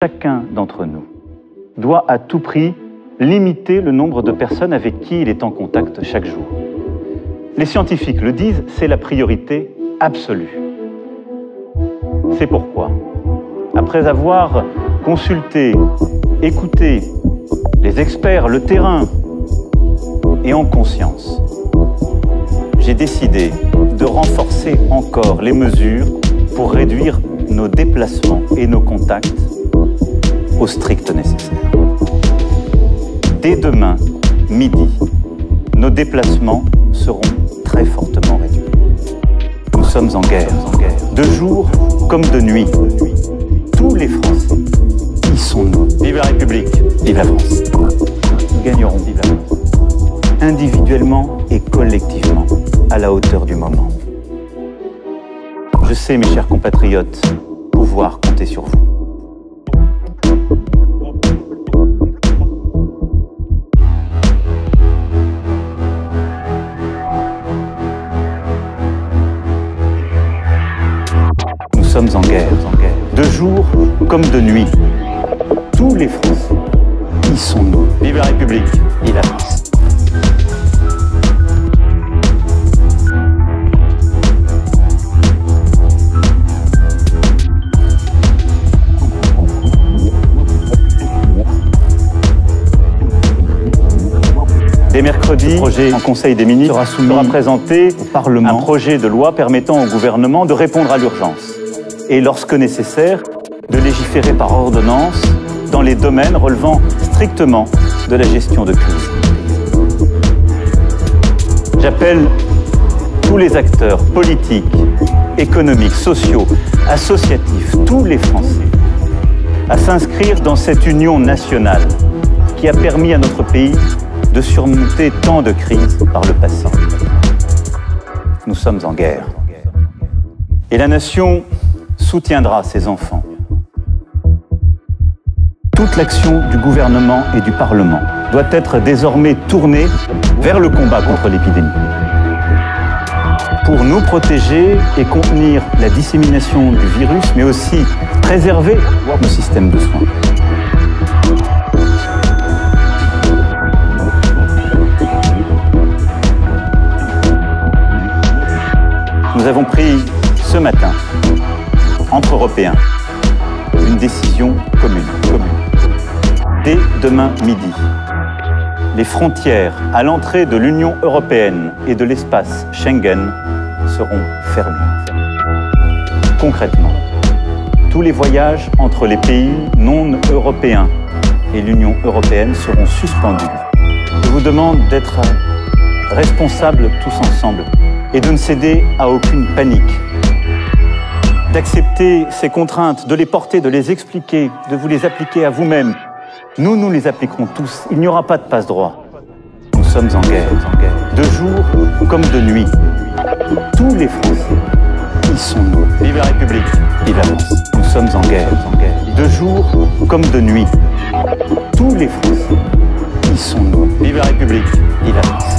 Chacun d'entre nous doit à tout prix limiter le nombre de personnes avec qui il est en contact chaque jour. Les scientifiques le disent, c'est la priorité absolue. C'est pourquoi, après avoir consulté, écouté les experts, le terrain, et en conscience, j'ai décidé de renforcer encore les mesures pour réduire nos déplacements et nos contacts au strict nécessaire. Dès demain, midi, nos déplacements seront très fortement réduits. Nous sommes en guerre, de jour comme de nuit. Tous les Français y sont nous. Vive la République, vive la France. Nous gagnerons, vive la France. Individuellement et collectivement, à la hauteur du moment. Je sais, mes chers compatriotes, pouvoir compter sur vous. Nous sommes en guerre, de jour comme de nuit. Tous les Français y sont nous. Vive la République, vive la France. Dès mercredi, le projet en Conseil des ministres sera présenté au Parlement. Un projet de loi permettant au gouvernement de répondre à l'urgence et, lorsque nécessaire, de légiférer par ordonnance dans les domaines relevant strictement de la gestion de crise. J'appelle tous les acteurs politiques, économiques, sociaux, associatifs, tous les Français, à s'inscrire dans cette union nationale qui a permis à notre pays de surmonter tant de crises par le passé. Nous sommes en guerre. Et la nation soutiendra ses enfants. Toute l'action du gouvernement et du Parlement doit être désormais tournée vers le combat contre l'épidémie. Pour nous protéger et contenir la dissémination du virus, mais aussi préserver nos systèmes de soins. Nous avons pris ce matin, entre Européens, une décision commune. Dès demain midi, les frontières à l'entrée de l'Union européenne et de l'espace Schengen seront fermées. Concrètement, tous les voyages entre les pays non européens et l'Union européenne seront suspendus. Je vous demande d'être responsables tous ensemble et de ne céder à aucune panique, d'accepter ces contraintes, de les porter, de les expliquer, de vous les appliquer à vous-même. Nous, nous les appliquerons tous. Il n'y aura pas de passe-droit. Nous sommes en guerre, de jour comme de nuit. Tous les Français y sont nous. Vive la République, vive la France. Nous sommes en guerre, de jour comme de nuit. Tous les Français y sont nous. Vive la République, vive la France.